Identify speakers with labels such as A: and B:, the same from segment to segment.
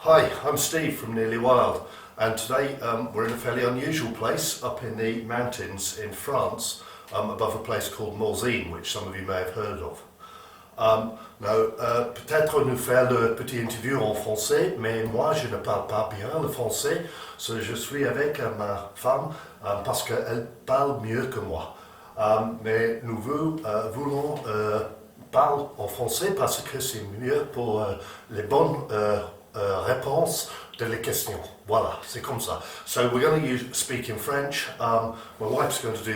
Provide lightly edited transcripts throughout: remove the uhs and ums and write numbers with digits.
A: Hi, I'm Steve from Nearly Wild, and today we're in a fairly unusual place up in the mountains in France, above a place called Morzine, which some of you may have heard of. Peut-être nous faire le petit interview en français, mais moi je ne parle pas bien le français, je suis avec ma femme parce qu'elle parle mieux que moi. Mais nous voulons parler en français parce que c'est mieux pour les bonnes réponses de les questions. Voilà, c'est comme ça. So we're going to speak in French. My wife's going to do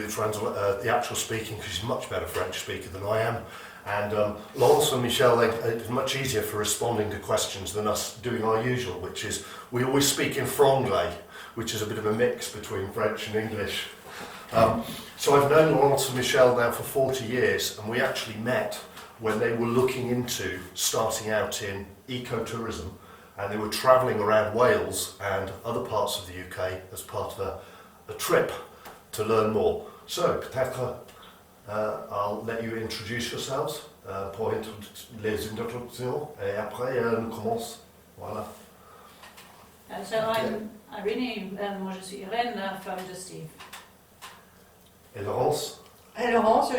A: the actual speaking because she's a much better French speaker than I am. And Laurence and Michel, it's much easier for responding to questions than us doing our usual, which is we always speak in franglais, which is a bit of a mix between French and English. So I've known Laurence and Michel now for 40 years, and we actually met when they were looking into starting out in ecotourism, and they were travelling around Wales and other parts of the UK as part of a trip to learn more. So, peut-être I'll let you introduce yourselves pour les introductions, et après on commence. Voilà.
B: So I'm Irene, moi je suis Irène, la femme de Steve.
A: Et Laurence?
C: Et Laurence,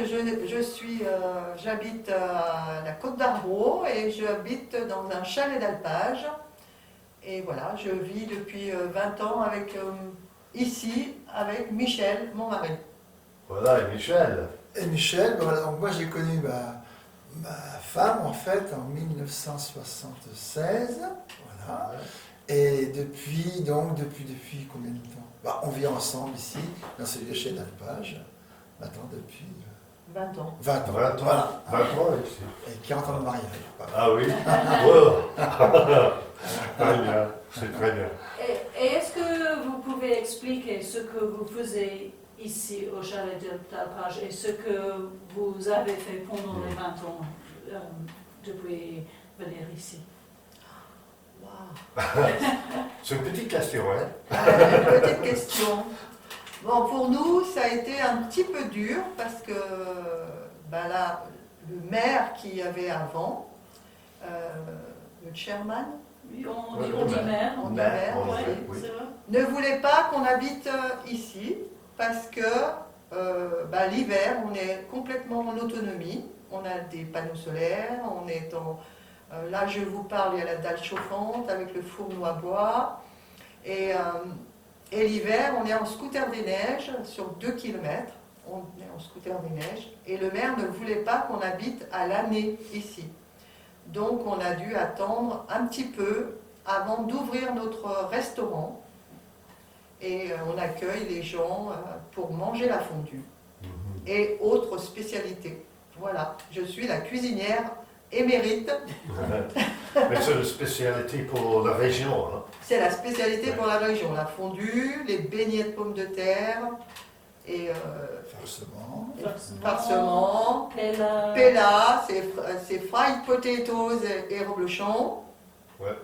C: j'habite à la Côte d'Arbour et j'habite dans un chalet d'alpage. Et voilà, je vis depuis 20 ans ici avec Michel, mon mari.
A: Voilà, et Michel.
D: Et Michel, voilà, donc moi j'ai connu ma femme en fait en 1976, voilà. Et depuis combien de temps? On vit ensemble ici, dans ce vieux chai d'alpage, maintenant depuis
C: 20 ans.
D: 20 ans,
A: 20 ans,
D: voilà.
A: 20 ans ici.
D: Et 40 ans de mariage. Voilà.
A: Ah oui. Wow. Très bien, c'est très bien.
B: Et est-ce que vous pouvez expliquer ce que vous faisiez ici au chalet d'alpage et ce que vous avez fait pendant les 20 ans depuis venir ici?
C: Wow.
A: C'est une petite question, hein?
C: Une petite question. Bon, pour nous, ça a été un petit peu dur parce que là, le maire qu'il y avait avant, le chairman,
B: On dit maire.
A: Oui.
C: Ne voulait pas qu'on habite ici parce que l'hiver, on est complètement en autonomie. On a des panneaux solaires, on est là, je vous parle, il y a la dalle chauffante avec le fourneau à bois. Et l'hiver, on est en scooter des neiges sur 2 km. On est en scooter des neiges. Et le maire ne voulait pas qu'on habite à l'année ici. Donc on a dû attendre un petit peu avant d'ouvrir notre restaurant. Et on accueille les gens pour manger la fondue et autres spécialités. Voilà, je suis la cuisinière émérite.
A: Mais c'est une spécialité pour la région. Hein?
C: C'est la spécialité pour la région. La fondue, les beignets de pommes de terre et farcement, pella, c'est fried potatoes et reblochon.
A: Ouais.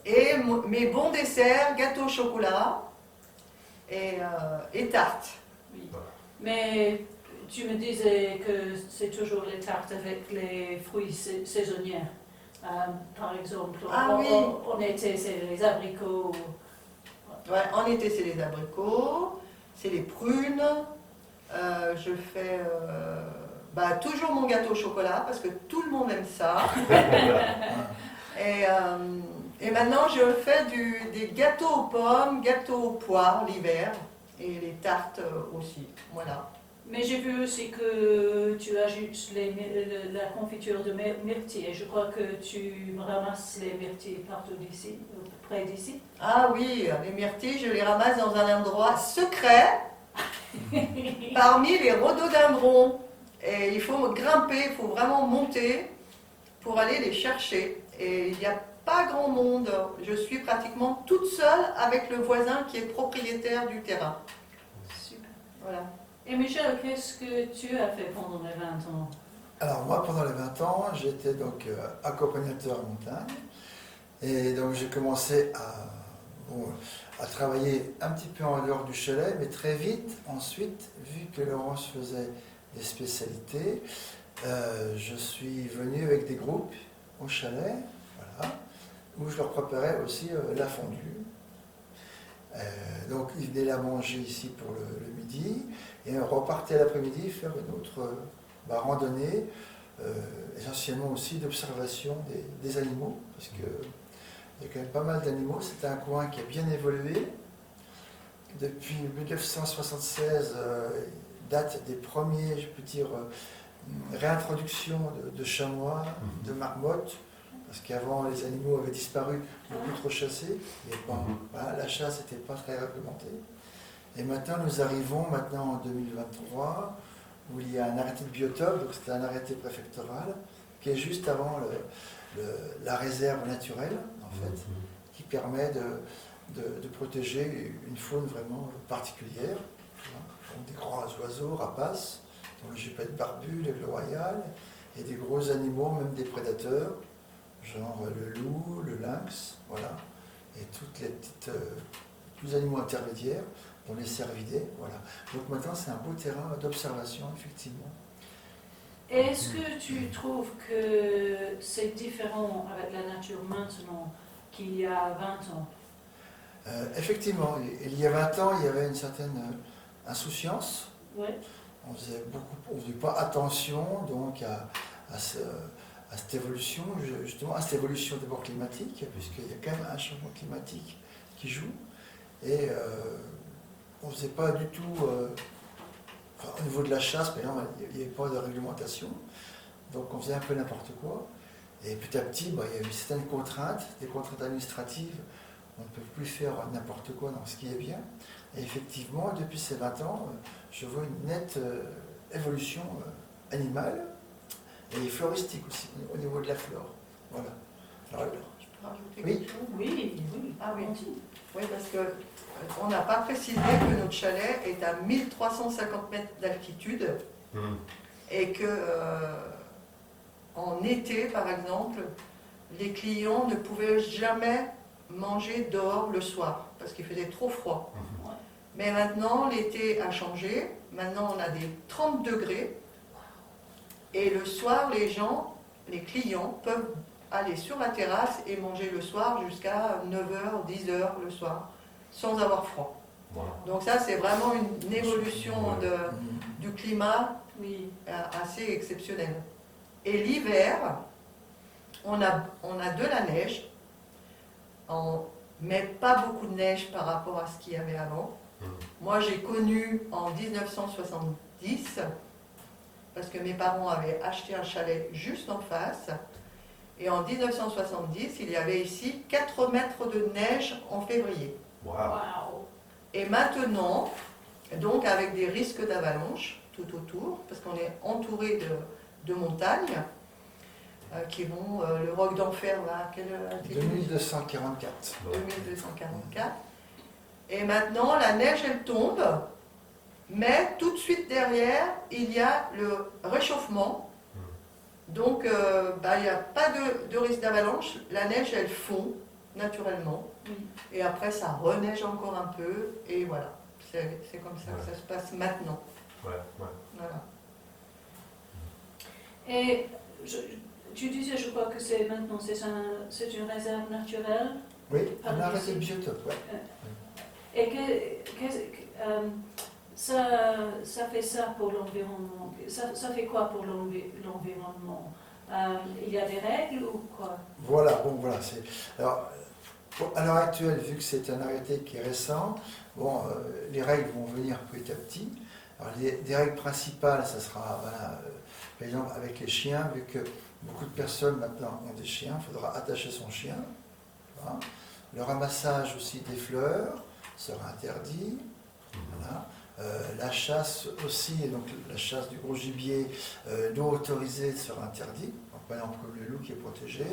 C: Et mes bons desserts, gâteau au chocolat et tartes.
B: Oui. Mais tu me disais que c'est toujours les tartes avec les fruits saisonniers. Par exemple, en été c'est les abricots.
C: Ouais, en été c'est les abricots, c'est les prunes. Je fais toujours mon gâteau au chocolat parce que tout le monde aime ça. Et maintenant je fais des gâteaux aux pommes, gâteaux aux poires l'hiver et les tartes aussi. Voilà.
B: Mais j'ai vu aussi que tu ajoutes la confiture de myrtille et je crois que tu ramasses les myrtilles partout d'ici, près d'ici.
C: Ah oui, les myrtilles, je les ramasse dans un endroit secret parmi les rhododendrons. Et il faut grimper, il faut vraiment monter pour aller les chercher. Et il n'y a pas grand monde. Je suis pratiquement toute seule avec le voisin qui est propriétaire du terrain.
B: Super.
C: Voilà.
B: Et Michel, qu'est-ce que tu as fait pendant les 20 ans?
D: Alors moi, pendant les 20 ans, j'étais donc accompagnateur en montagne. Et donc j'ai commencé à travailler un petit peu en dehors du chalet, mais très vite, ensuite, vu que Laurence faisait des spécialités, je suis venu avec des groupes au chalet, voilà. où je leur préparais aussi la fondue. Donc ils venaient la manger ici pour le midi, et on repartait l'après-midi faire une autre randonnée, essentiellement aussi d'observation des animaux, parce qu'il y a quand même pas mal d'animaux. C'est un coin qui a bien évolué. Depuis 1976, date des premiers, je peux dire, réintroduction de chamois, de marmottes, parce qu'avant les animaux avaient disparu, beaucoup trop chassés, voilà, la chasse n'était pas très réglementée. Et maintenant nous arrivons en 2023, où il y a un arrêté de biotope, donc c'est un arrêté préfectoral, qui est juste avant la réserve naturelle, en fait, qui permet de protéger une faune vraiment particulière, donc des grands oiseaux, rapaces, dont le gipette barbu, l'aigle royal, et des gros animaux, même des prédateurs, genre le loup, le lynx, voilà, et toutes les tous les animaux intermédiaires, dont les cervidés, voilà. Donc maintenant c'est un beau terrain d'observation, effectivement.
B: Est-ce que tu trouves que c'est différent avec la nature maintenant qu'il y a 20 ans?
D: Effectivement, il y a 20 ans, il y avait une certaine insouciance.
B: Ouais.
D: On faisait pas attention donc à cette évolution, justement à cette évolution d'abord climatique, puisqu'il y a quand même un changement climatique qui joue, et on ne faisait pas du tout, au niveau de la chasse, par exemple, il n'y avait pas de réglementation, donc on faisait un peu n'importe quoi, et petit à petit, il y a eu certaines contraintes, des contraintes administratives. On ne peut plus faire n'importe quoi dans ce qui est bien. Et effectivement, depuis ces 20 ans, je vois une nette évolution animale et floristique aussi, au niveau de la flore. Voilà. Alors,
C: Je peux rajouter
D: Oui.
C: quelque chose?
B: Oui.
C: Ah oui.
B: Continue.
C: Oui, parce qu'on n'a pas précisé que notre chalet est à 1350 mètres d'altitude et que en été, par exemple, les clients ne pouvaient jamais manger dehors le soir parce qu'il faisait trop froid. Mais maintenant, l'été a changé. Maintenant, on a des 30 degrés. Et le soir, les clients peuvent aller sur la terrasse et manger le soir jusqu'à 9h, 10h le soir, sans avoir froid.
A: Voilà.
C: Donc ça, c'est vraiment une évolution du climat
B: Oui.
C: assez exceptionnelle. Et l'hiver, on a de la neige, mais pas beaucoup de neige par rapport à ce qu'il y avait avant. Moi, j'ai connu en 1970, parce que mes parents avaient acheté un chalet juste en face, et en 1970, il y avait ici 4 mètres de neige en février.
A: Wow.
B: Wow.
C: Et maintenant, donc avec des risques d'avalanche tout autour, parce qu'on est entouré de montagnes, qui vont, le roc d'enfer va à quelle altitude?
D: 2244.
C: 2244. Et maintenant, la neige, elle tombe, mais tout de suite derrière, il y a le réchauffement. Donc, il n'y a pas de risque d'avalanche. La neige, elle fond naturellement.
B: Oui.
C: Et après, ça reneige encore un peu. Et voilà, c'est comme ça que ça se passe maintenant.
A: Ouais.
C: Voilà.
B: Et tu disais, je crois que c'est maintenant, c'est une réserve naturelle.
D: Oui, on a arrêté le biotope, ouais.
B: Et ça fait ça pour l'environnement. Ça fait quoi pour l'environnement? Il y a des règles ou quoi?
D: Voilà, alors, à l'heure actuelle, vu que c'est un arrêté qui est récent, les règles vont venir petit à petit. Alors, des règles principales, ça sera, par exemple, avec les chiens, vu que beaucoup de personnes maintenant ont des chiens, il faudra attacher son chien. Voilà. Le ramassage aussi des fleurs sera interdit. Voilà. La chasse aussi, donc la chasse du gros gibier non autorisée sera interdite. Donc, par exemple, comme le loup qui est protégé,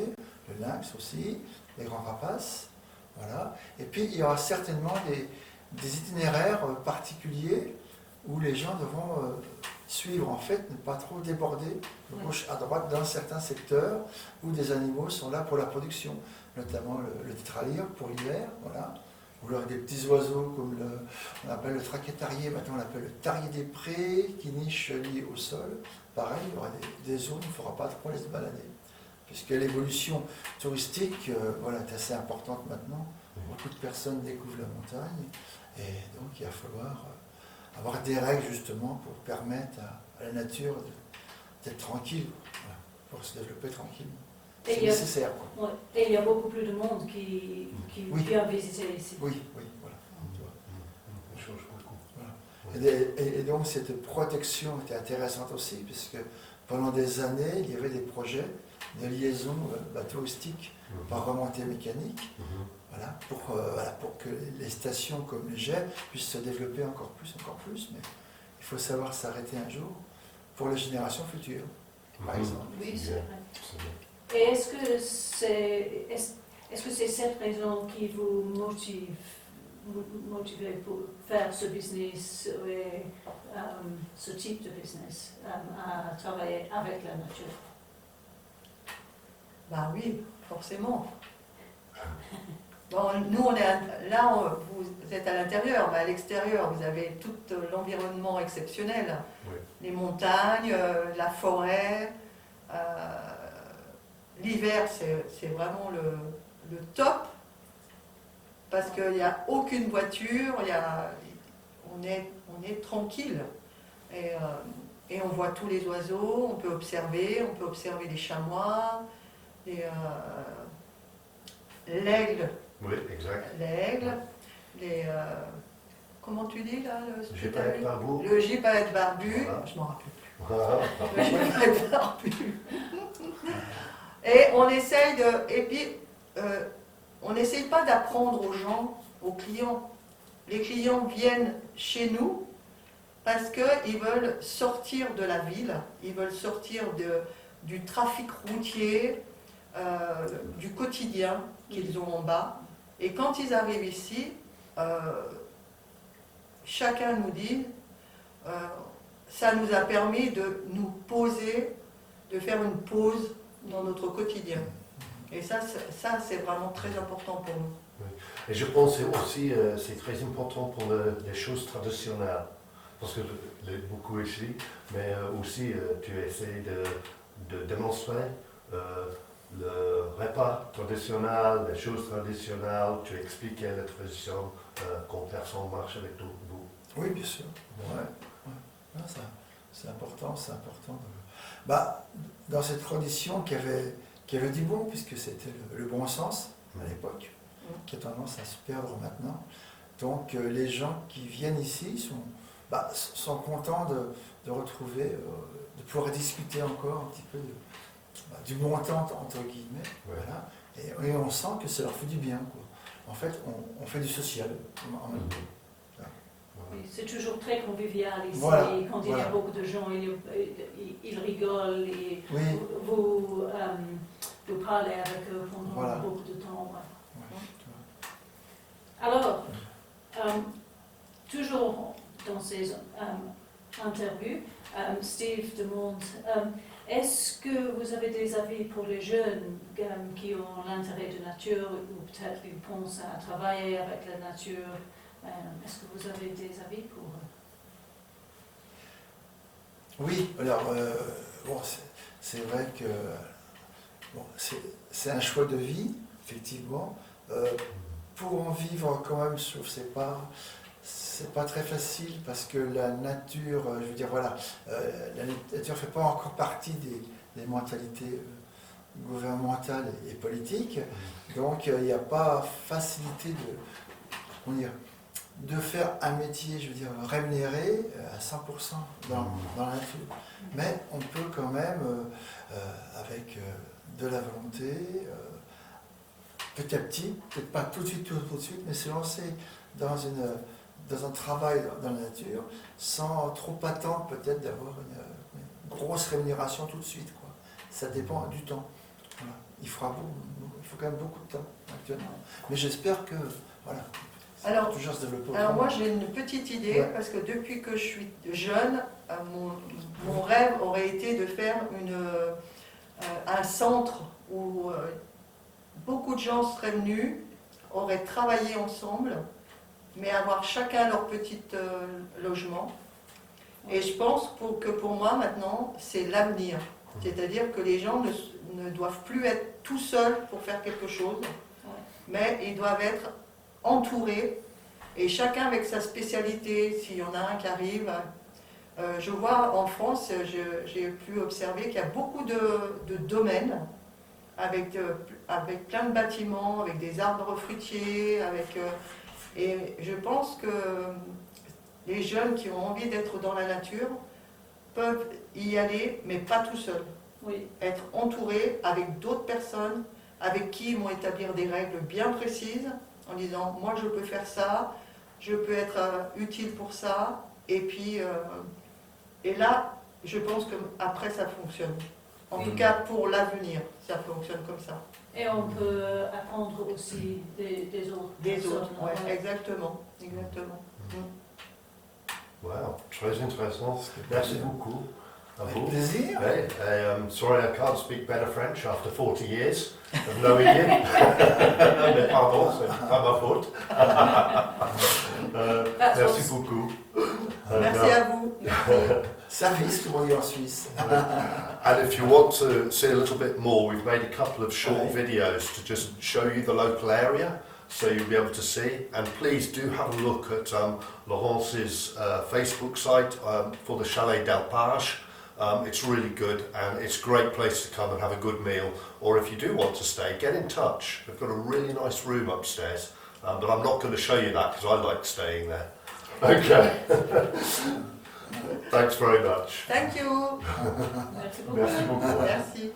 D: le lynx aussi, les grands rapaces. Voilà. Et puis il y aura certainement des itinéraires particuliers où les gens devront suivre, en fait, ne pas trop déborder de gauche à droite dans certains secteurs où des animaux sont là pour la production, notamment le tétralyre pour l'hiver, voilà. Ou alors des petits oiseaux comme on appelle le traquetarié, maintenant on l'appelle le tarier des prés, qui niche lié au sol. Pareil, il y aura des zones où il ne faudra pas trop les balader. puisque l'évolution touristique voilà, est assez importante maintenant. Beaucoup de personnes découvrent la montagne, et donc il va falloir avoir des règles justement pour permettre à la nature d'être tranquille, voilà, pour se développer tranquillement.
B: Et
D: C'est
B: il y a-
D: nécessaire. Quoi.
B: Ouais. Et il y a beaucoup plus de monde qui
D: Oui.
B: vient visiter ici.
D: Oui, oui, voilà. Tu vois.
A: Ça change beaucoup.
D: Et donc cette protection était intéressante aussi, puisque pendant des années, il y avait des projets de liaison touristique par remontée mécanique, voilà, pour que les stations comme le Jet puissent se développer encore plus, mais il faut savoir s'arrêter un jour pour les générations futures, par exemple.
B: Oui,
A: C'est
B: c'est
A: bien.
B: vrai.
A: C'est bien.
B: Et est-ce que c'est cette raison qui vous motive pour faire ce business et ce type de business, à travailler avec la nature?
C: Ben oui, forcément. Bon, nous, on est là, vous êtes à l'intérieur, mais à l'extérieur, vous avez tout l'environnement exceptionnel.
A: Oui.
C: Les montagnes, la forêt. L'hiver, c'est vraiment le top, parce qu'il n'y a aucune voiture, on est tranquille. Et on voit tous les oiseaux, on peut observer les chamois, l'aigle.
A: Oui, exact.
C: Comment tu dis là
A: J'ai pas été par vous.
C: Le gypaète barbu,
A: Voilà.
C: je m'en rappelle plus.
A: Voilà.
C: Le gypaète barbu. Et on essaye on n'essaye pas d'apprendre aux gens, aux clients. Les clients viennent chez nous parce qu'ils veulent sortir de la ville, ils veulent sortir du trafic routier, du quotidien qu'ils ont en bas. Et quand ils arrivent ici, chacun nous dit, ça nous a permis de nous poser, de faire une pause dans notre quotidien. Et ça c'est vraiment très important pour nous.
A: Et je pense que aussi c'est très important pour les choses traditionnelles. Parce que beaucoup ici, mais aussi tu essaies de démontrer le repas traditionnel, les choses traditionnelles, tu expliques la tradition quand personne marche avec vous.
D: Oui, bien sûr. Ouais. Ah, ça, c'est important, c'est important. Dans cette tradition qui avait du bon, puisque c'était le bon sens à l'époque, qui a tendance à se perdre maintenant. Donc les gens qui viennent ici sont contents de retrouver, de pouvoir discuter encore un petit peu du bon temps, entre guillemets.
A: Ouais.
D: Voilà. Et on sent que ça leur fait du bien, quoi. En fait, on fait du social en même temps.
B: Oui, c'est toujours très convivial ici.
D: Voilà,
B: Quand il y a beaucoup de gens, ils rigolent et
D: Oui.
B: vous parlez avec eux pendant
D: Voilà.
B: beaucoup de temps. Ouais.
D: Ouais, tu vois.
B: Alors, toujours dans ces interviews, Steve demande, est-ce que vous avez des avis pour les jeunes qui ont l'intérêt de nature ou peut-être ils pensent à travailler avec la nature? Est-ce que vous avez des avis pour eux?
D: Oui, alors, c'est vrai que c'est un choix de vie, effectivement. Pour en vivre, quand même, je trouve que c'est pas très facile parce que la nature, je veux dire, voilà, la nature ne fait pas encore partie des mentalités gouvernementales et politiques. Donc, il n'y a pas facilité de faire un métier, je veux dire, rémunéré à 100% dans la nature. Mais on peut quand même, avec de la volonté, petit à petit, peut-être pas tout de suite, mais se lancer dans un travail dans la nature, sans trop attendre peut-être d'avoir une grosse rémunération tout de suite, quoi. Ça dépend du temps. Voilà. Il faut quand même beaucoup de temps actuellement. Mais j'espère que, voilà, ça va toujours se développer.
C: Alors moi j'ai une petite idée,
D: Ouais.
C: parce que depuis que je suis jeune, mon rêve aurait été de faire un centre où beaucoup de gens seraient venus, auraient travaillé ensemble, mais avoir chacun leur petit logement. Et je pense que pour moi maintenant, c'est l'avenir. C'est-à-dire que les gens ne doivent plus être tout seuls pour faire quelque chose, mais ils doivent être entourés, et chacun avec sa spécialité. S'il y en a un qui arrive, je vois en France, j'ai pu observer qu'il y a beaucoup de domaines avec plein de bâtiments, avec des arbres fruitiers, et je pense que les jeunes qui ont envie d'être dans la nature peuvent y aller, mais pas tout seuls.
B: Oui,
C: Être entourés avec d'autres personnes avec qui ils vont établir des règles bien précises en disant moi je peux faire ça, je peux être utile pour ça, et puis et là je pense que après ça fonctionne. En tout cas pour l'avenir, ça fonctionne comme ça.
B: et on peut apprendre aussi des autres
C: Des
B: personnes.
C: autres, ouais, exactement, exactement.
A: Wow, très intéressant. Merci beaucoup. À
D: Avec
A: vous.
D: plaisir.
A: Hey, sorry, I can't speak better French after 40 years of knowing you. Mais pardon, c'est pas ma faute. Merci beaucoup.
C: Merci à vous. Merci.
D: Service, comme on dit en Suisse.
A: And if you want to see a little bit more, we've made a couple of short
D: Right.
A: videos to just show you the local area, so you'll be able to see. And please do have a look at Laurence's Facebook site for the Chalet d'Alpage. It's really good, and it's a great place to come and have a good meal. Or if you do want to stay, get in touch. They've got a really nice room upstairs, but I'm not going to show you that because I like staying there. Okay. Thanks very much.
C: Thank you.
B: Merci beaucoup.
A: Merci beaucoup.
C: Merci.